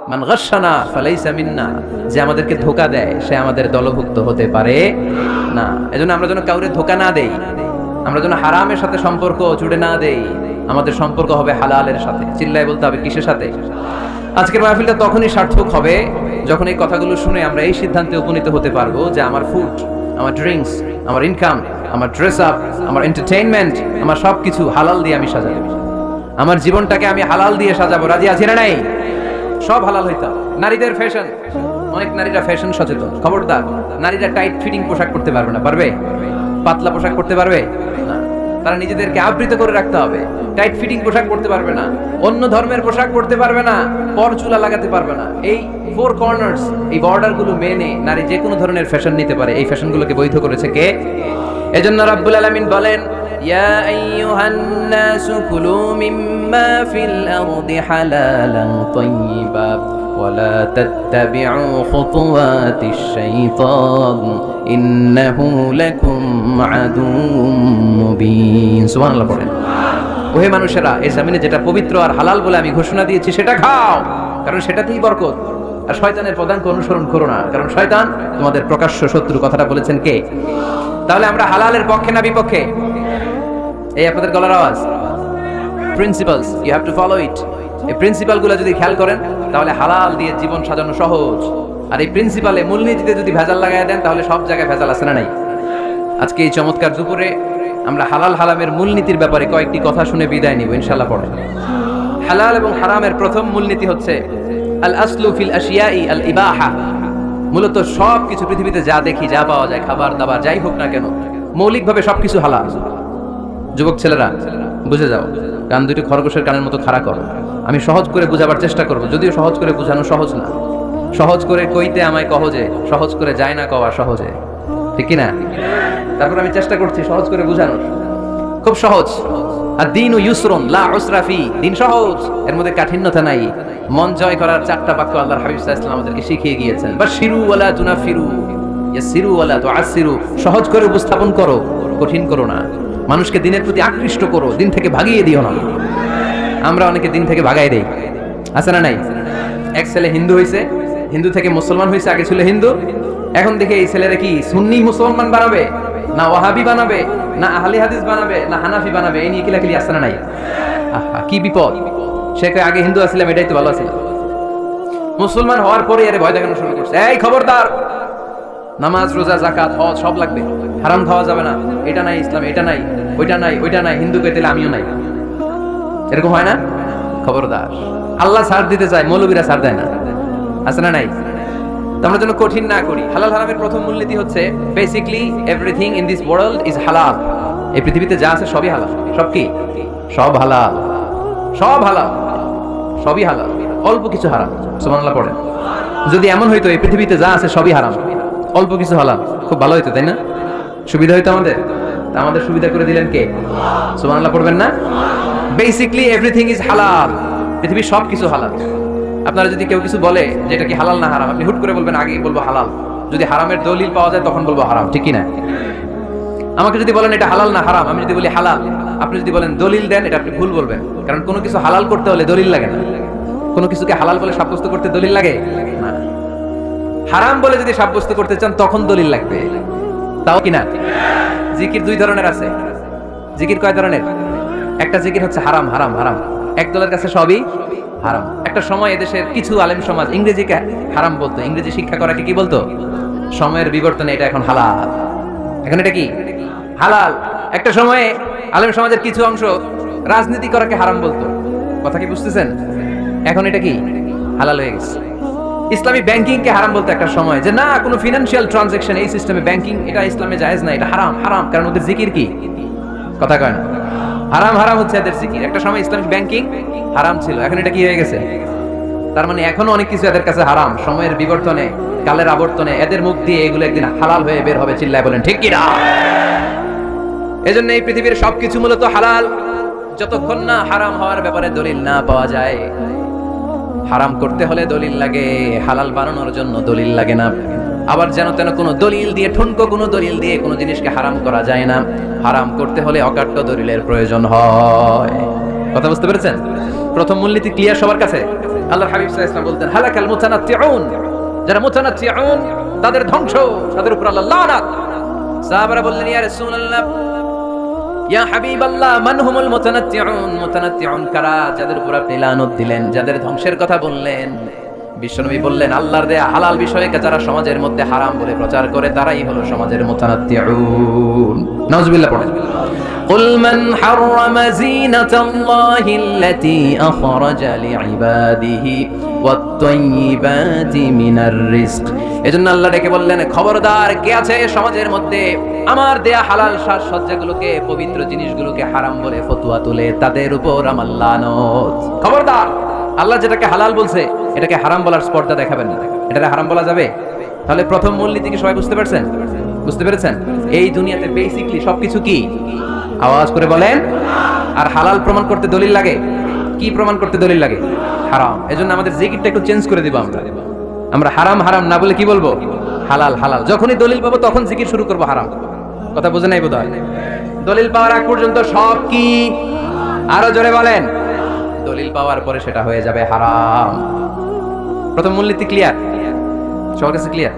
মান গাশশানা ফালাইসা মিন্না, যে আমাদেরকে ধোঁকা দেয় সে আমাদের দলভুক্ত হতে পারে না। এজন্য আমরা যেন কাউরে ধোঁকা না দেই, আমরা যেন হারামের সাথে সম্পর্ক জুড়ে না দেই, আমাদের সম্পর্ক হবে হালালের সাথে। চিল্লায় বলতে হবে কিসের সাথে? আজকের মাহফিলটা তখনই সার্থক হবে যখন এই কথাগুলো শুনে আমরা এই সিদ্ধান্তে উপনীত হতে পারবো যে আমার ফুড, আমার ড্রিঙ্কস, আমার ইনকাম, আমার ড্রেস আপ, আমার এন্টারটেইনমেন্ট, আমার সবকিছু হালাল দিয়ে আমি সাজাবো। আমার জীবনটাকে আমি হালাল দিয়ে সাজাবো। রাজি আছি না নাই? সব হালাল হইতা। নারীদের ফ্যাশন, অনেক নারীরা ফ্যাশন সচেতন। খবরদার, নারীরা টাইট ফিটিং পোশাক পরতে পারবে না। পারবে? পাতলা পোশাক পরতে পারবে না। তারা নিজেদেরকে আবৃত করে রাখতে হবে। টাইট ফিটিং পোশাক পরতে পারবে না, অন্য ধর্মের পোশাক পরতে পারবে না, পরচুলা লাগাতে পারবে না। এই ফোর কর্নার্স, এই বর্ডার গুলো মেনে নারী যে কোনো ধরনের ফ্যাশন নিতে পারে। এই ফ্যাশনগুলোকে বৈধ করেছে কে? এজন্য রাব্বুল আলামিন বলেন, ইয়া আইয়ুহান নাসু কুলু মিম্মা ফিল আরদি হালালান তাইয়্যিবা ওয়ালা তাত্তাবিউ খুতুওয়াতিশ শাইতান ইন্নাহু লাকুম আদুউম মুবিন। সুবহানাল্লাহ পড়েন। ওহে মানুষেরা, এই জমিনে যেটা পবিত্র আর হালাল বলে আমি ঘোষণা দিয়েছি সেটা খাও, কারণ সেটাতেই বরকত। আর শয়তানের পদাঙ্ক অনুসরণ করো না, কারণ শয়তান তোমাদের প্রকাশ্য শত্রু। কথাটা বলেছেন কে? তাহলে আমরা হালালের পক্ষে না বিপক্ষে? এই আপনাদের গলার আওয়াজ। Principles, you have to follow it. এই প্রিন্সিপালগুলো যদি খেয়াল করেন তাহলে হালাল দিয়ে জীবন সাজানো সহজ। আর এই প্রিন্সিপালে মূলনীতিতে যদি ভেজাল লাগাই দেন তাহলে সব জায়গায় ভেজাল আছে না নাই? আজকে এই চমৎকার দুপুরে আমরা হালাল হারামের মূলনীতির ব্যাপারে কয়েকটি কথা শুনে বিদায় নিব ইনশাআল্লাহ। পড়ে হালাল এবং হারামের প্রথম মূলনীতি হচ্ছে আল আসলু ফিল আশিয়াই আল ইবাহা। মূলত সব কিছু পৃথিবীতে যা দেখি, যা পাওয়া যায়, খাবার দাবার যাই হোক না কেন, মৌলিকভাবে সবকিছু হালাল। যুবক ছেলেরা বুঝে যাও, কান দুটো খরগোশের কানের মতো খাড়া করো। আমি সহজ করে বুঝাবার চেষ্টা করব, যদিও সহজ করে বুঝানো সহজ না। সহজ করে কইতে আমায় কহজে, সহজ করে যায় না কওয়া সহজে, ঠিক কি না? তারপর আমি চেষ্টা করছি সহজ করে বুঝানোর। খুব সহজ। আর দিন ও ইউসরুন লা উসরা ফি, দিন সহজ, এর মধ্যে কাঠিন্যতা নাই। মন জয় করার চারটা বাক্য আল্লাহর হাবিব সাল্লাল্লাহু আলাইহি ওয়াসাল্লাম আমাদেরকে শিখিয়ে গিয়েছেন। বাশিরু ওয়ালা তুনাফিরু, ইয়াসিরু ওয়ালা তুআসিরু। সহজ করে উপস্থাপন করো, কঠিন করো না। মানুষকে দিনের প্রতি আকৃষ্ট করো, দিন থেকে ভাগিয়ে দিও না। আমরা অনেকে দিন থেকে ভাগাই দেই, আছে না নাই? এক ছেলে হিন্দু হইছে, হিন্দু থেকে মুসলমান হইছে, আগে ছিল হিন্দু, এখন দেখে এই ছেলেরা কি সুন্নি মুসলমান বানাবে, না ওয়াহাবি বানাবে, না আহলে হাদিস বানাবে, না হানাফি বানাবে, এই নিয়ে কিলাকিলি আছে না নাই? আহা কি বিপদ! সে আগে হিন্দু আসছিলাম, এটাই তো ভালো ছিল। মুসলমান হওয়ার পরে আরে ভয় দেখানো শুরু করছে, এই খবরদার, নামাজ রোজা যাকাত হজ সব লাগবে, হারাম খাওয়া যাবে না, এটা নাই ইসলাম, এটা নাই, ওইটা নাই, ওইটা নাই, হিন্দুকে দিলে আমিও নাই। এরকম হয় না? খবরদার। আল্লাহ ছাড় দিতে চায়, মৌলবীরা ছাড় দেয় না, আছে না নাই? তো আমরা যেন কঠিন না করি। হালাল হারামের প্রথম মূলনীতি হচ্ছে basically everything in this world is হালাল। এই পৃথিবীতে যা আছে সবই হালাল। সব কি? সব হালাল, সব হালাল, সবই হালাল, অল্প কিছু হারাম। সুবহানাল্লাহ পড়েন। যদি এমন হইতো এই পৃথিবীতে যা আছে সবই হারাম, অল্প কিছু হালাল, খুব ভালো হইতো, তাই না? সুবিধা হইতো আমাদের। আমাদের সুবিধা করে দিলেন কে? সুবহানাল্লাহ পড়বেন না? বেসিক্যালি এভরিথিং ইজ হালাল। পৃথিবীর সব কিছু হালাল। আপনারা যদি কেউ কিছু বলে যে এটা কি হালাল না হারাম, আপনি হুট করে বলবেন আগে বলবো হালাল। যদি হারামের দলিল পাওয়া যায় তখন বলবো হারাম, ঠিক কি না? আমাকে যদি বলেন এটা হালাল না হারাম, আমি যদি বলি হালাল, আপনি যদি বলেন দলিল দেন, এটা আপনি ভুল বলবেন। কারণ কোনো কিছু হালাল করতে হলে দলিল লাগে না। কোনো কিছুকে হালাল বলে সাব্যস্ত করতে দলিল লাগে না। হারাম বলে যদি সাব্যস্ত করতে চান তখন দলিল লাগবে, তাও কিনা? জিকির দুই ধরনের আছে। জিকির কয় ধরনের? একটা জিকির হচ্ছে হারাম হারাম হারাম, একদলের কাছে সবই হারাম। একটা সময় এদেশের কিছু আলেম সমাজ ইংরেজিকে হারাম বলতো, ইংরেজি শিক্ষা করাকে কি বলতো? সময়ের বিবর্তনে এটা এখন হালাল। এখন এটা কি? হালাল। একটা সময়ে আলেম সমাজের কিছু অংশ রাজনীতি করাকে হারাম বলতো। কথা কি বুঝতেছেন? এখন এটা কি? হালাল হয়ে গেছে। ইসলামী ব্যাংকিং কে হারাম বলতো একটা সময়, যে না কোনো ফিনান্সিয়াল ট্রানজাকশন এই সিস্টেমে ব্যাংকিং এটা ইসলামে জায়েজ না, এটা হারাম হারাম, কারণ ওদের জিকির কি? কথা কয় না? হারাম হারাম হচ্ছে এদের জিকির। একটা সময় ইসলামিক ব্যাংকিং হারাম ছিল, এখন এটা কি হয়ে গেছে? তার মানে এখনো অনেক কিছু এদের কাছে হারাম। সময়ের বিবর্তনে, কালের আবর্তনে এদের মুখ দিয়ে এগুলো একদিন হালাল হয়ে বের হবে। চিল্লায় বলেন ঠিক কি না? এজন্য এই পৃথিবীর সবকিছু মূলত হালাল, যতক্ষণ না হারাম হওয়ার ব্যাপারে দলিল না পাওয়া যায়। হারাম করতে হলে দলিল লাগে, হালাল বানানোর জন্য দলিল লাগে না। আবার যেন তেন কোনো দলিল দিয়ে, ঠুনকো কোনো দলিল দিয়ে কোনো জিনিসকে হারাম করা যায় না। হারাম করতে হলে অকাট্য দলিলের প্রয়োজন হয়। কথা বুঝতে পেরেছেন? প্রথম মূলনীতি ক্লিয়ার সবার কাছে? আল্লাহর হাবিব সাল্লাল্লাহু আলাইহি ওয়াসাল্লাম বলতেন হালাকাল মুতানাত্তিউন, যারা মুতানাত্তিউন তাদের ধ্বংস, তাদের উপর আল্লাহর লানত। সাহাবারা বললেন ইয়া রাসূলুল্লাহ, ইয়া হাবিবাল্লাহ, মান হুমুল মুতানাত্তিউন? মুতানাত্তিউন কারা, যাদের উপর আপনি লানত দিলেন, যাদের ধ্বংসের কথা বললেন? বিশ্বনবী বললেন আল্লাহর দেয়া হালাল বিষয়কে যারা সমাজের মধ্যে হারাম বলে প্রচার করে তারাই হলো সমাজের মুতানাত্তিউন। নাউজুবিল্লাহ পড়েন। قل من حرم زينة الله التي أخرج لعباده والطيبات من الرزق। এজন্য আল্লাহ ডেকে বললেন খবরদার, কে আছে সমাজের মধ্যে আমার দেয়া হালাল সাজসজ্জাগুলোকে, পবিত্র জিনিসগুলোকে হারাম বলে ফতোয়া তুলে, তাদের উপর আমার লানত। খবরদার, আল্লাহ যেটাকে হালাল বলছে এটাকে হারাম বলার স্পর্ধা দেখাবেন না। এটাকে হারাম বলা যাবে? তাহলে প্রথম মূলনীতি কি সবাই বুঝতে পারছেন? বুঝতে পেরেছেন? এই দুনিয়াতে বেসিকলি সবকিছু কি? আওয়াজ করে বলেন। আর হালাল প্রমাণ করতে দলিল লাগে। কি প্রমাণ করতে দলিল লাগে? হারাম। এজন্য আমাদের জিকিরটা একটু চেঞ্জ করে দিব। আমরা হারাম হারাম না বলে কি বলবো? হালাল হালাল। যখনই দলিল পাবো তখন জিকির শুরু করবো হারাম। কথা বুঝে নাই বোধহয়? দলিল পাওয়ার আগ পর্যন্ত সব কি? আরো জোরে বলেন। দলিল পাওয়ার পরে সেটা হয়ে যাবে হারাম। প্রথম মূলনীতি ক্লিয়ার? সবার কাছে ক্লিয়ার?